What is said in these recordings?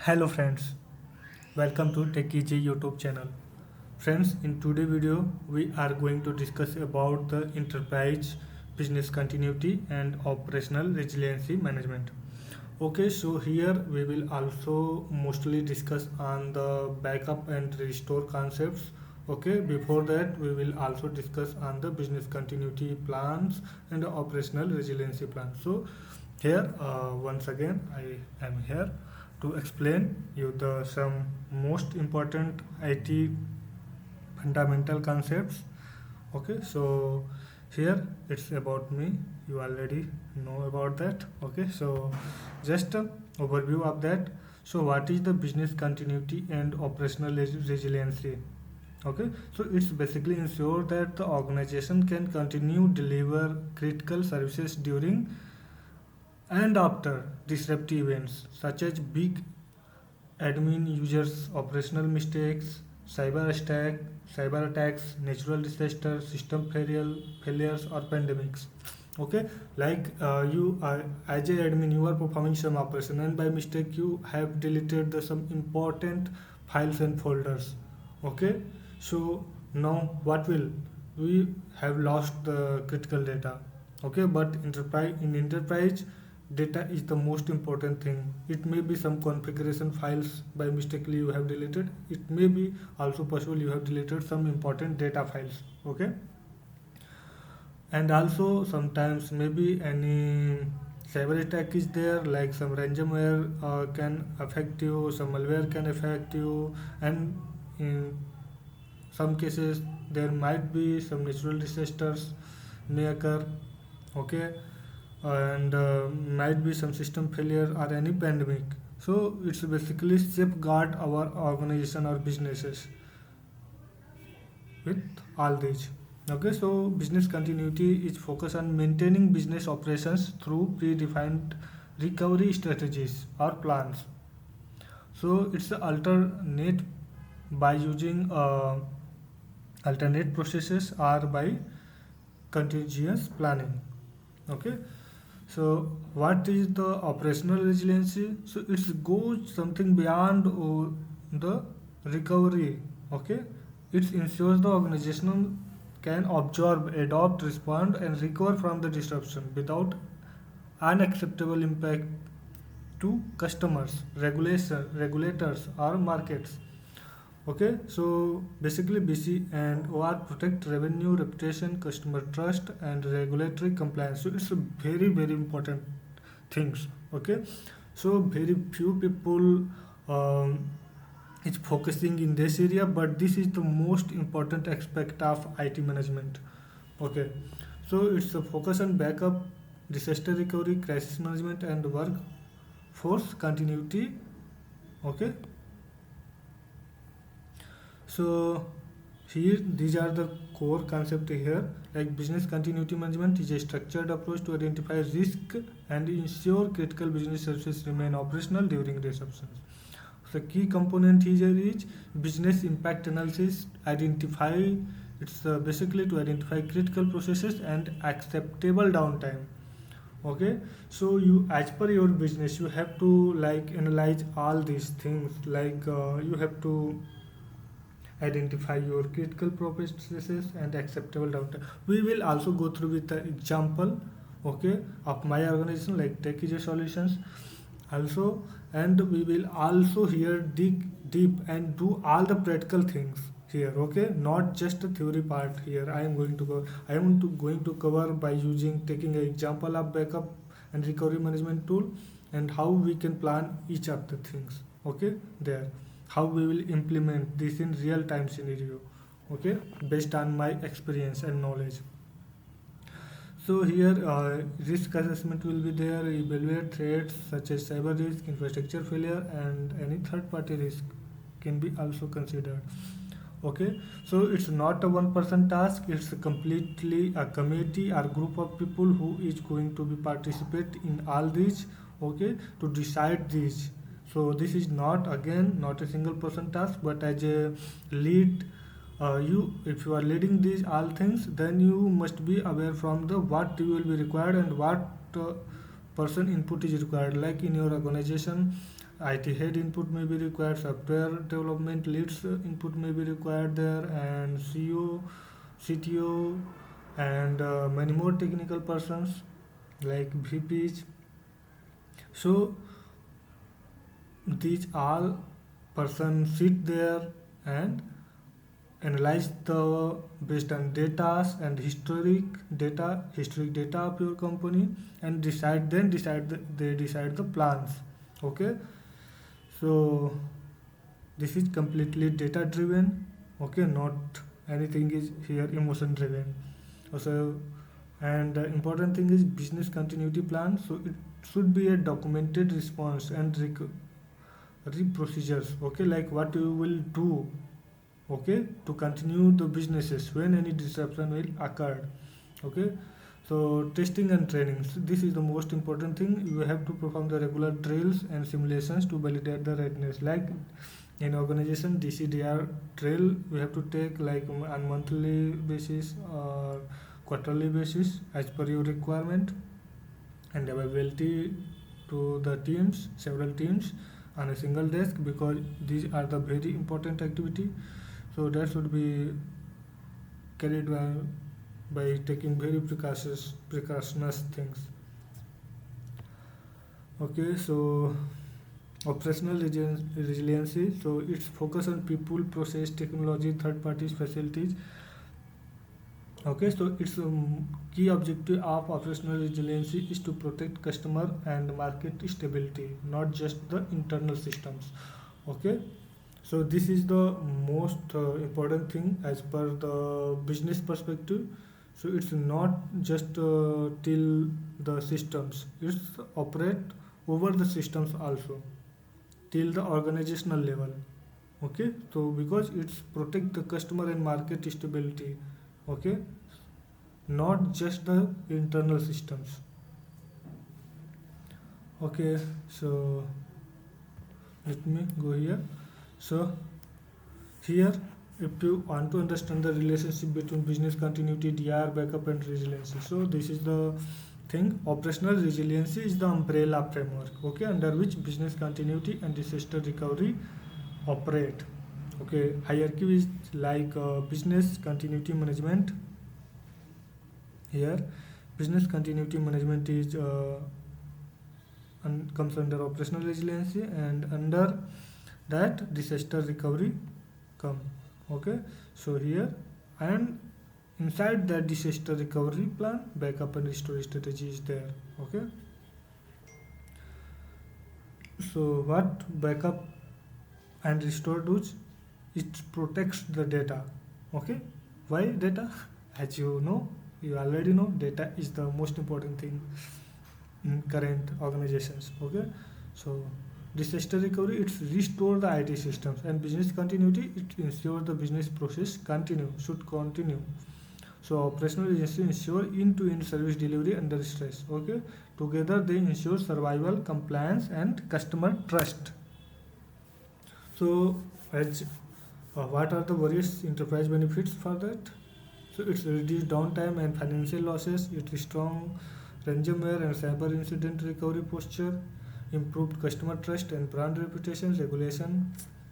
Hello friends, welcome to TechEssay YouTube channel. Friends, in today's video we are going to discuss about the enterprise business continuity and operational resiliency management. Okay, so here we will also mostly discuss on the backup and restore concepts. Okay, before that we will also discuss on the business continuity plans and the operational resiliency plans. So here once again I am here to explain you the some most important IT fundamental concepts. Okay, so here it's about me, you already know about that. Okay, so just a overview of that. So what is the business continuity and operational resiliency? Okay, so it's basically ensure that the organization can continue deliver critical services during and after disruptive events such as big admin users operational mistakes, cyber attacks, natural disasters, system failures or pandemics. Okay, like you are as a admin, you are performing some operation and by mistake you have deleted the some important files and folders. Okay, so now what will we have lost the critical data. Okay, but enterprise data is the most important thing. It may be some configuration files by mistakenly you have deleted. It may be also possible you have deleted some important data files. Okay, and also sometimes maybe any cyber attack is there, like some ransomware can affect you, some malware can affect you, and in some cases there might be some natural disasters may occur. Okay, and might be some system failure or any pandemic. So it's basically safeguard our organization or businesses with all these. Okay, so business continuity is focused on maintaining business operations through predefined recovery strategies or plans. So it's a alternate by using alternate processes or by continuous planning. Okay, so what is the operational resiliency? So it goes something beyond the recovery. Okay, it ensures the organization can absorb, adopt, respond, and recover from the disruption without unacceptable impact to customers, regulators, or markets. Okay, so basically BC and OR protect revenue, reputation, customer trust, and regulatory compliance. So it's a very important things. Okay, so very few people um, is focusing in this area, but this is the most important aspect of IT management. Okay, so it's a focus on backup, disaster recovery, crisis management, and workforce continuity. Okay, so here these are the core concept here. Like business continuity management is a structured approach to identify risk and ensure critical business services remain operational during disruptions. The key component here is business impact analysis. Identify it's basically to identify critical processes and acceptable downtime. Okay, so you as per your business you have to like analyze all these things. Like you have to identify your critical processes and acceptable downtime. We will also go through with the example, okay, of my organization like TechEssay Solutions also, and we will also here dig deep and do all the practical things here. Okay, not just the theory part here. I am going to go. I am going to cover by using taking an example of backup and recovery management tool and how we can plan each of the things. Okay, there how we will implement this in real time scenario. Okay, based on my experience and knowledge. So here risk assessment will be there, evaluate threats such as cyber risk, infrastructure failure, and any third party risk can be also considered. Okay, so it's not a one person task, it's a completely a committee or group of people who is going to be participate in all these. Okay, to decide these. So this is not again not a single person task, but as a lead, you if you are leading these all things, then you must be aware from the what you will be required and what person input is required. Like in your organization, IT head input may be required, software development leads input may be required there, and CEO, CTO, and many more technical persons like VPs. So these all persons sit there and analyze the based on data and historic data of your company, and they decide the plans. Okay, so this is completely data driven. Okay, not anything is here emotion driven. Also, and the important thing is business continuity plan. So it should be a documented response and procedures. Okay, like what you will do, okay, to continue the businesses when any disruption will occur. Okay, so testing and training, so this is the most important thing. You have to perform the regular drills and simulations to validate the readiness. Like in organization, DCDR drill we have to take like on monthly basis or quarterly basis as per your requirement, and availability to the teams, several teams on a single desk, because these are the very important activity. So that should be carried by taking very precautionous things. Okay, so operational resiliency. So it's focus on people, process, technology, third parties, facilities. Okay, so its key objective of operational resiliency is to protect customer and market stability, not just the internal systems. Okay, so this is the most important thing as per the business perspective. So it's not just till the systems; it's operate over the systems also till the organizational level. Okay, so because it's protect the customer and market stability. Okay, not just the internal systems. Okay, so let me go here. So here, if you want to understand the relationship between business continuity, DR, backup, and resiliency, so this is the thing. Operational resiliency is the umbrella framework, okay, under which business continuity and disaster recovery operate. Okay, hierarchy is like business continuity management. Here, business continuity management is comes under operational resiliency, and under that disaster recovery come. Okay, so here, and inside that disaster recovery plan, backup and restore strategy is there. Okay, so what backup and restore does, it protects the data. Okay, why data? As you know, you already know, data is the most important thing in current organizations. Okay, so disaster recovery, it's restore the IT systems, and business continuity, it ensure the business process should continue. So operational resiliency ensure end-to-end service delivery under stress. Okay, together they ensure survival, compliance, and customer trust. So as what are the various enterprise benefits for that? So it's reduced downtime and financial losses. It's strong ransomware and cyber incident recovery posture, improved customer trust and brand reputation,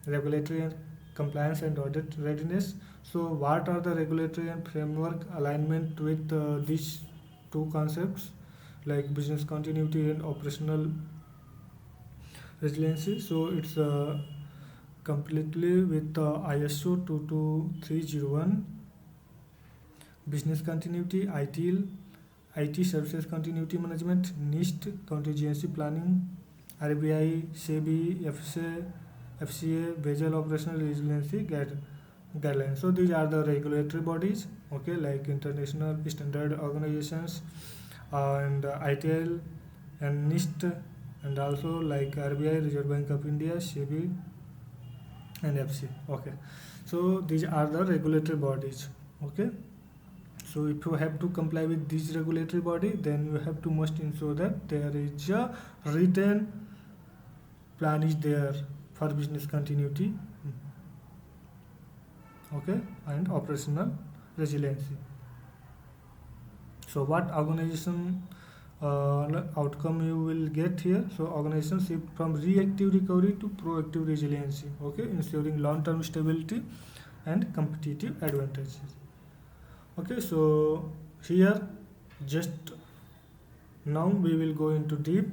regulatory and compliance and audit readiness. So what are the regulatory and framework alignment with these two concepts, like business continuity and operational resiliency? So it's completely with ISO 22301, business continuity, IT services continuity management, NIST contingency planning, RBI, SEBI, FCA, Basel operational resiliency guidelines. So these are the regulatory bodies, okay, like international standard organizations, and ITL and NIST, and also like RBI, Reserve Bank of India, SEBI, and FCA. Okay, so these are the regulatory bodies. Okay, so if you have to comply with this regulatory body, then you have to must ensure that there is a written plan is there for business continuity, okay, and operational resiliency. So what organization outcome you will get here. So organization shift from reactive recovery to proactive resiliency, okay, ensuring long-term stability and competitive advantages. Okay, so here just now we will go into deep,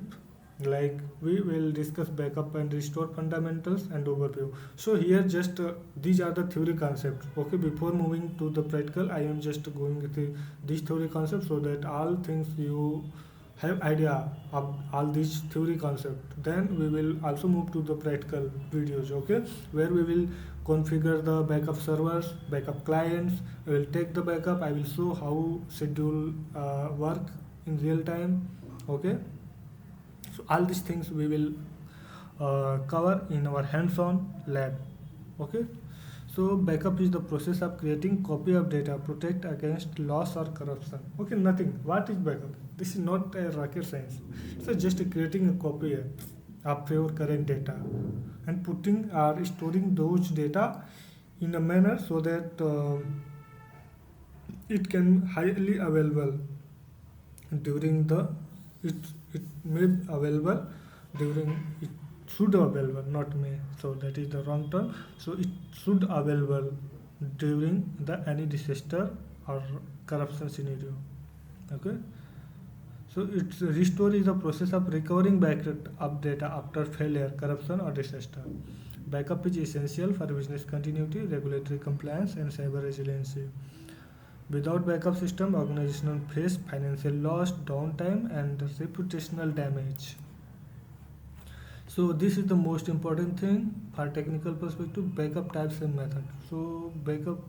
like we will discuss backup and restore fundamentals and overview. So here just these are the theory concepts. Okay, before moving to the practical, I am just going with these theory concepts so that all things you have idea of all these theory concepts. Then we will also move to the practical videos, okay, where we will configure the backup servers, backup clients. I will take the backup, I will show how schedule work in real time, okay. So all these things we will cover in our hands-on lab, okay. So backup is the process of creating copy of data protect against loss or corruption. Okay, nothing. What is backup? This is not a rocket science. So just creating a copy of your current data and putting or storing those data in a manner so that it can highly available during the it it may be available during it should available, not may, so that is the wrong term. So it should available during the any disaster or corruption scenario, okay. So it's restore is the process of recovering backup of data after failure, corruption or disaster. Backup is essential for business continuity, regulatory compliance and cyber resiliency. Without backup system, organizations face financial loss, downtime, and reputational damage. So this is the most important thing for technical perspective. Backup types and method. So backup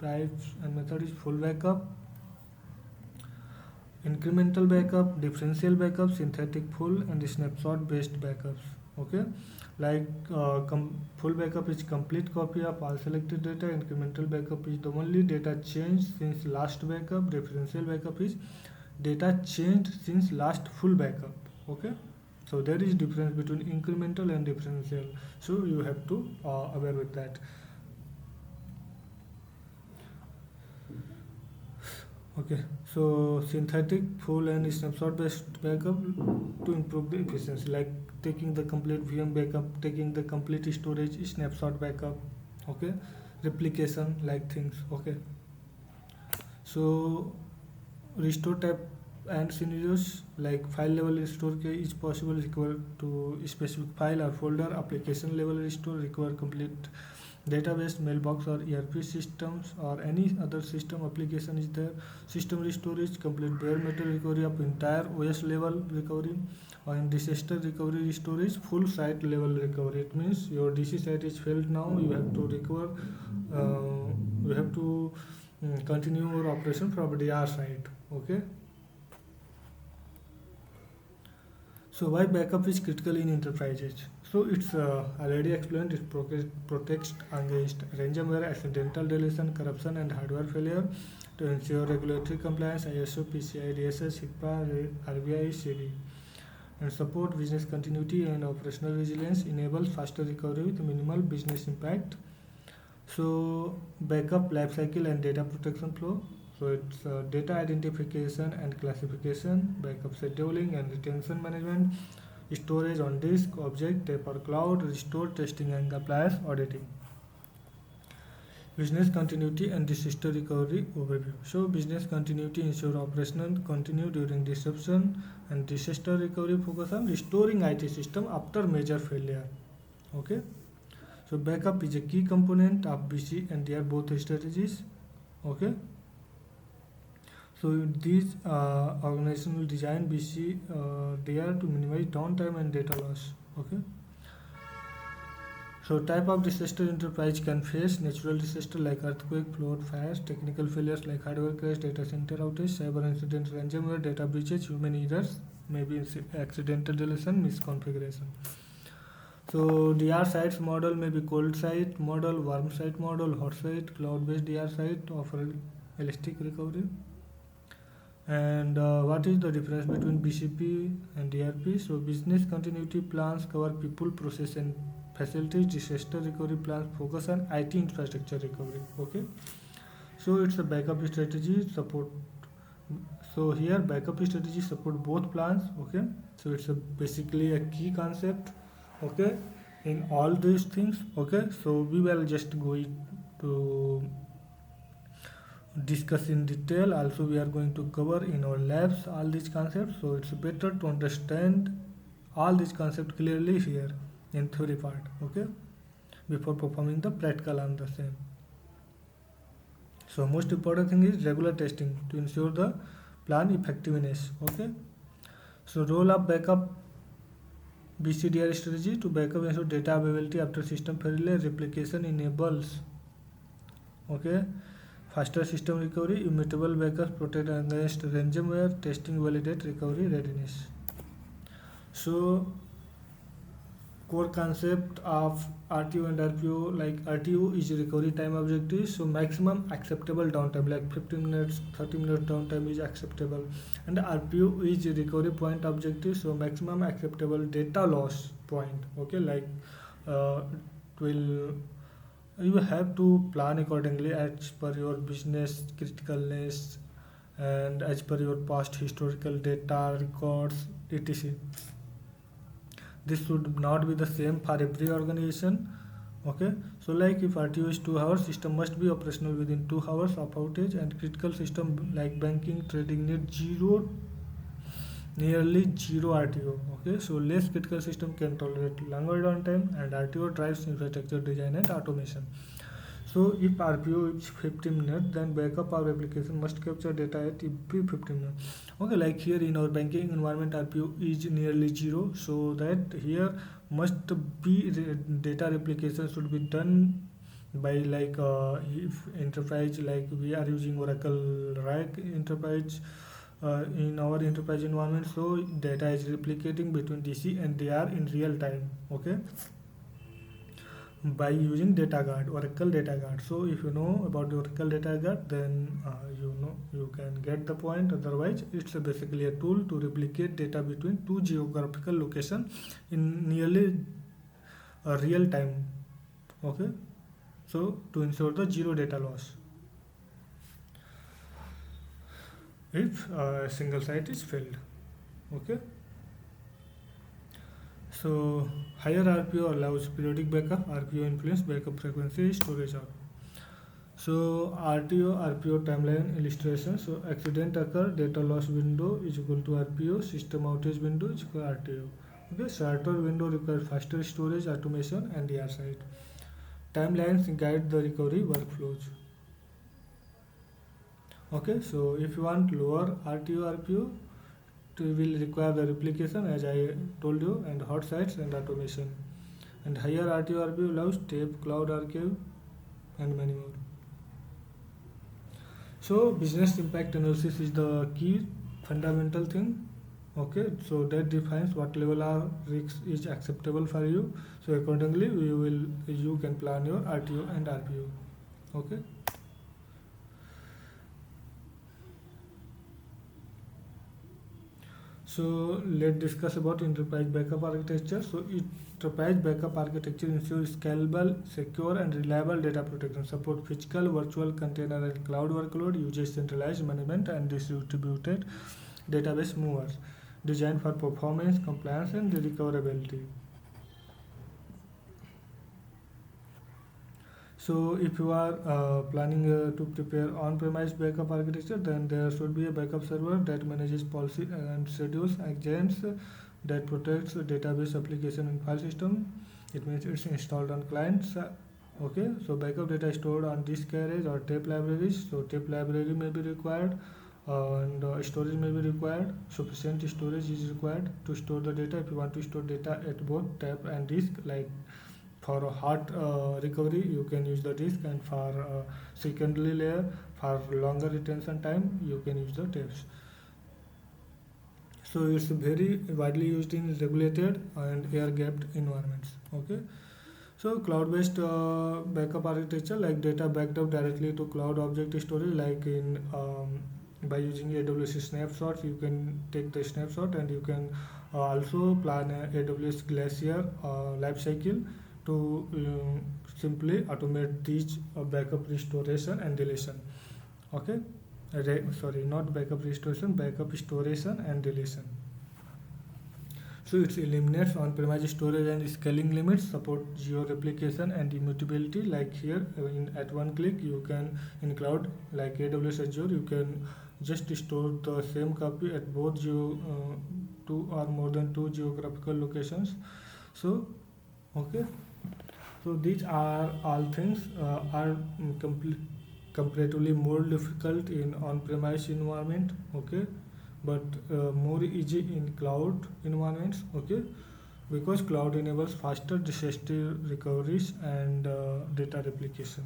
types and method is full backup, incremental backup, differential backup, synthetic full, and snapshot based backups. Okay, like full backup is complete copy of all selected data. Incremental backup is the only data changed since last backup. Differential backup is data changed since last full backup. Okay, so there is difference between incremental and differential, so you have to aware with that. Okay, so synthetic full and snapshot based backup to improve the efficiency, like taking the complete VM backup, taking the complete storage snapshot backup, okay, replication like things, okay. So restore type and scenarios, like file level restore is possible, require to specific file or folder. Application level restore require complete database, mailbox or ERP systems or any other system application is there. System restore is complete bare metal recovery of entire OS level recovery. Or in disaster recovery restore is full site level recovery. It means your DC site is failed now, you have to recover, you have to continue your operation from DR site, okay. So why backup is critical in enterprises? So it's already explained. It protects against ransomware, accidental deletion, corruption, and hardware failure to ensure regulatory compliance, ISO, PCI DSS, HIPAA, RBI, SEBI, and support business continuity and operational resilience. Enables faster recovery with minimal business impact. So backup lifecycle and data protection flow. So it's data identification and classification, backup scheduling and retention management, storage on disk, object, tape or cloud, restore, testing and compliance auditing. Business continuity and disaster recovery overview. So business continuity ensure operational continue during disruption, and disaster recovery focus on restoring IT system after major failure. Okay. So backup is a key component of BC and DR both strategies. Okay. So these organizations will design BC DR to minimize downtime and data loss. Okay. So type of disaster enterprise can face: natural disaster like earthquake, flood, fires; technical failures like hardware crash, data center outage; cyber incidents, ransomware, data breaches; human errors, maybe accidental deletion, misconfiguration. So DR sites model may be cold site model, warm site model, hot site, cloud-based DR site offer elastic recovery. And what is the difference between BCP and DRP? So business continuity plans cover people, process and facilities. Disaster recovery plans focus on IT infrastructure recovery. Okay. So it's a backup strategy support So here backup strategy support both plans. Okay, so it's basically a key concept. Okay, in all these things. Okay, so we will just go to discuss in detail. Also we are going to cover in our labs all these concepts, so it's better to understand all these concepts clearly here in theory part. Okay, before performing the practical on the same. So most important thing is regular testing to ensure the plan effectiveness. Okay, so role of backup BCDR strategy to backup ensure data availability after system failure. Replication enables, okay, faster system recovery. Immutable backups protect against ransomware. Testing validate recovery readiness. So core concept of RTO and RPO, like RTO is recovery time objective, so maximum acceptable downtime like 15 minutes, 30 minutes downtime is acceptable, and RPO is recovery point objective, so maximum acceptable data loss point. Okay, like it will, you have to plan accordingly as per your business criticalness and as per your past historical data records, etc. This should not be the same for every organization. Okay, so like if RTO is 2 hours, system must be operational within 2 hours of outage, and critical system like banking trading need nearly zero RTO. Okay, so less critical system can tolerate longer downtime, and RTO drives infrastructure design and automation. So if RPO is 15 minutes, then backup or application must capture data at every 15 minutes. Okay, like here in our banking environment, RPO is nearly zero, so that here must be data replication should be done by like if enterprise, like we are using Oracle RAC enterprise in our enterprise environment, so data is replicating between DC and DR in real time. Okay, by using data guard, Oracle data guard. So if you know about the Oracle data guard, then you know, you can get the point. Otherwise it's basically a tool to replicate data between two geographical locations in nearly real time. Okay, so to ensure the zero data loss if a single site is failed. Okay, so higher RPO allows periodic backup. RPO influence backup frequency, storage hour. So RTO RPO timeline illustration. So accident occur, data loss window is equal to RPO, system outage window is equal to RTO. Okay, shorter window requires faster storage, automation, and DR side. Timelines guide the recovery workflows. Okay, so if you want lower RTO RPO, it will require the replication as I told you, and hot sites and automation. And higher RTO RPO allows tape, cloud archive, and many more. So business impact analysis is the key fundamental thing. Okay, so that defines what level of risk is acceptable for you. So accordingly, you can plan your RTO and RPO. Okay. So let's discuss about enterprise backup architecture. So enterprise backup architecture ensures scalable, secure, and reliable data protection. Support physical, virtual, container, and cloud workload. Uses centralized management and distributed database movers. Designed for performance, compliance, and recoverability. So if you are planning to prepare on-premise backup architecture, then there should be a backup server that manages policy and schedules, agents that protects database application and file system. It means it's installed on clients. Okay, so backup data is stored on disk arrays or tape libraries. So tape library may be required, and storage may be required. Sufficient storage is required to store the data. If you want to store data at both tape and disk, like for a hot recovery you can use the disk, and for secondary layer for longer retention time you can use the tapes. So it's very widely used in regulated and air gapped environments. Okay, so cloud based backup architecture, like data backed up directly to cloud object storage, like in by using AWS snapshots, you can take the snapshot, and you can also plan a AWS Glacier life cycle to simply automate these backup restoration and deletion. Okay, sorry, not backup restoration, backup restoration and deletion. So it eliminates on-premise storage and scaling limits, support geo-replication and immutability. Like here, at one click, you can in cloud like AWS Azure, you can just store the same copy at both two or more than two geographical locations. So okay, so these are all things are comparatively more difficult in on-premise environment. Okay, but more easy in cloud environments. Okay, because cloud enables faster disaster recoveries and data replication.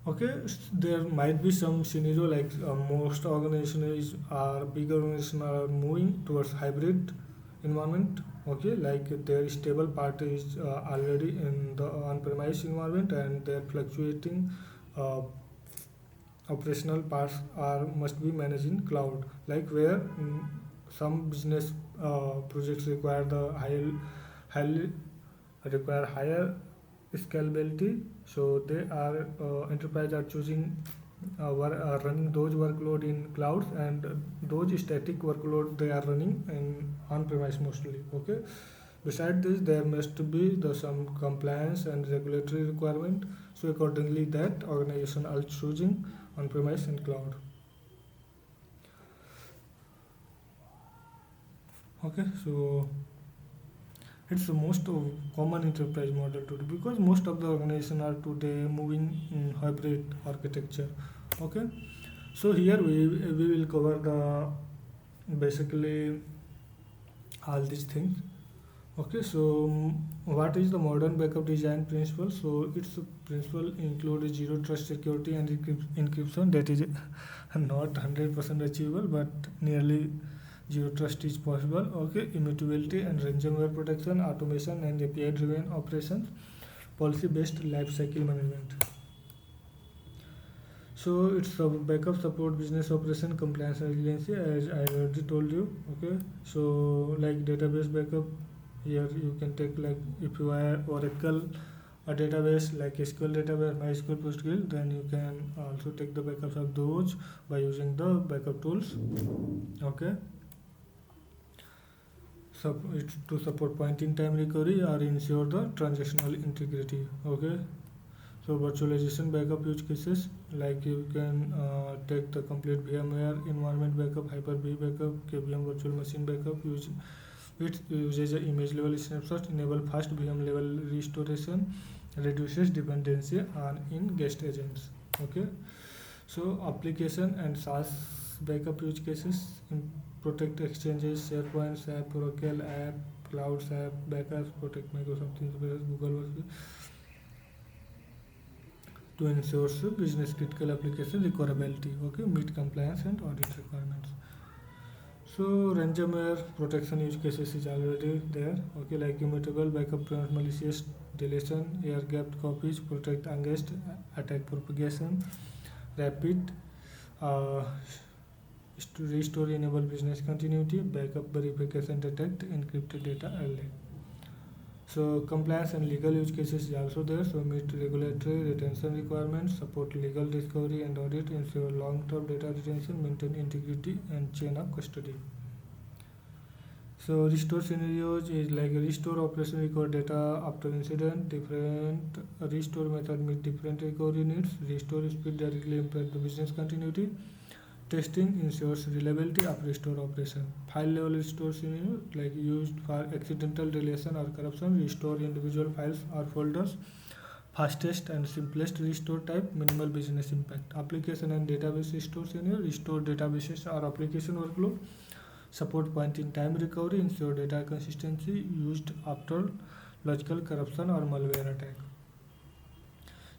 Okay, there might be some scenario like most organizations are big organizations are moving towards hybrid environment. Okay, like their stable part is already in the on-premise environment and they're fluctuating uh, operational parts are must be managed in cloud, like where some business projects require the highly require higher scalability, so they are enterprise are choosing running those workload in clouds, and those static workload they are running in on-premise mostly. Okay, beside this there must be the some compliance and regulatory requirement, so accordingly that organization are choosing on-premise and cloud. Okay, so it's the most common enterprise model today because most of the organization are today moving in hybrid architecture. Okay, so here we will cover the basically all these things. Okay, so what is the modern backup design principle? So its principle include zero trust security and encryption. That is not 100% achievable, but nearly zero trust is possible. Okay, immutability and ransomware protection, automation and API driven operations, policy based life cycle management. So it's a backup support business operation compliance and resiliency as I already told you. Okay, so like database backup, here you can take like if you are Oracle a database like SQL database, MySQL, PostgreSQL, then you can also take the backups of those by using the backup tools. Okay, so it's to support point in time recovery or ensure the transactional integrity. Okay, so virtualization backup use cases, like you can take the complete VMware environment backup, Hyper-V backup, KVM virtual machine backup. It uses a image level snapshot, enable fast VM level restoration, reduces dependency on in guest agents. Okay, so application and SaaS backup use cases protect exchanges, SharePoint app, Oracle app, Clouds app, backups, protect Microsoft Teams, Google Workspace to ensure business critical application recoverability. Okay, meet compliance and audit requirements. So ransomware protection use cases is already there. Okay, like immutable backup prevent malicious deletion, air gapped copies, protect against attack propagation, rapid uh, restore enable business continuity, backup verification detect encrypted data early. So compliance and legal use cases is also there. So meet regulatory retention requirements, support legal discovery and audit, ensure long-term data retention, maintain integrity and chain of custody. So restore scenarios is like restore operation record data after incident. Different restore method meet different recovery needs. Restore speed directly impact the business continuity. Testing ensures reliability of restore operation. File level restore scenario like used for accidental deletion or corruption. Restore individual files or folders. Fastest and simplest restore type, minimal business impact. Application and database restore scenario, restore databases or application workload. Support point in time recovery, ensure data consistency used after logical corruption or malware attack.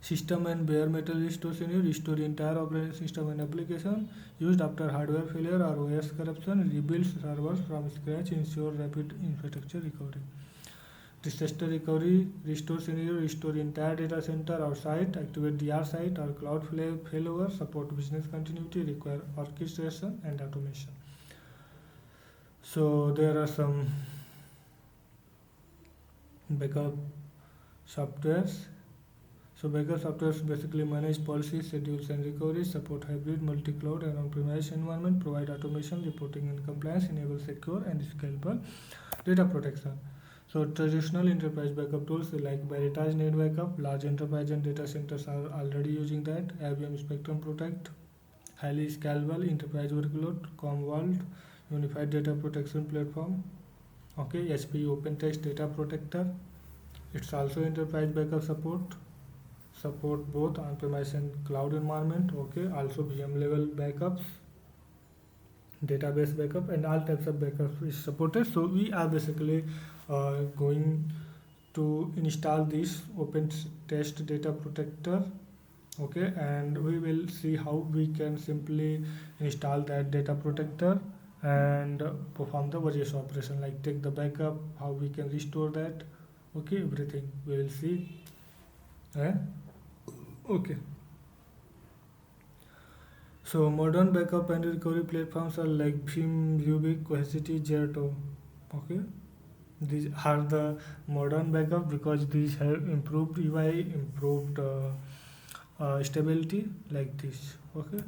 System and bare metal restore scenario, restore entire operating system and application used after hardware failure or OS corruption, rebuild servers from scratch, ensure rapid infrastructure recovery. Disaster recovery restore scenario, restore entire data center or site, activate DR site or cloud failover, support business continuity, require orchestration and automation. So there are some backup softwares. So backup software basically manage policies, schedules, and recoveries, support hybrid, multi-cloud, and on-premise environment, provide automation, reporting, and compliance, enable secure and scalable data protection. So traditional enterprise backup tools like Veritas need backup. Large enterprise and data centers are already using that. IBM Spectrum Protect, highly scalable enterprise workload. Commvault, unified data protection platform. Okay, HP OpenText Data Protector. It's also enterprise backup support both on-premise and cloud environment. Okay, also VM level backups, database backup, and all types of backups is supported. So we are basically going to install this open test data protector. Okay, and we will see how we can simply install that data protector and perform the various operation like take the backup, how we can restore that. Okay, everything we will see. eh? Okay. So modern backup and recovery platforms are like Vim, Rubik, Cohesity, Zerto. Okay, these are the modern backup because these have improved UI, improved stability like this. Okay,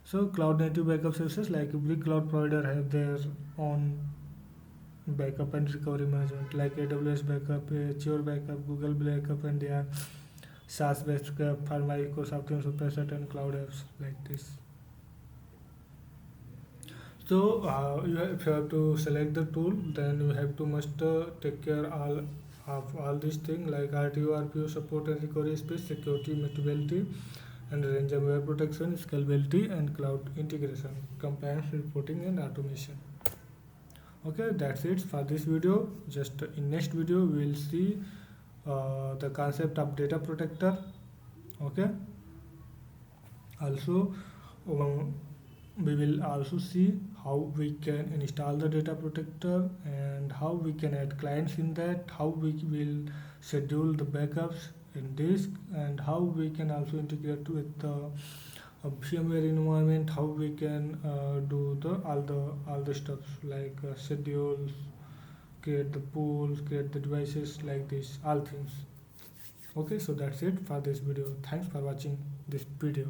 so cloud native backup services like every cloud provider have their own backup and recovery management like AWS backup, Azure backup, Google backup, and they are SaaS backup, Pharma, Microsoft, and Superset and cloud apps like this. So if you have to select the tool, then you have to must take care all of all these things like RTO, RPO, support and recovery space, security, mutability, and ransomware protection, scalability, and cloud integration, compliance, reporting, and automation. Okay, that's it for this video. Just in next video, we will see the concept of data protector. Okay, also we will also see how we can install the data protector and how we can add clients in that, how we will schedule the backups in disk, and how we can also integrate with the VMware environment, how we can do the all the stuff like schedules, create the pools, create the devices like this, all things. Okay, so that's it for this video. Thanks for watching this video.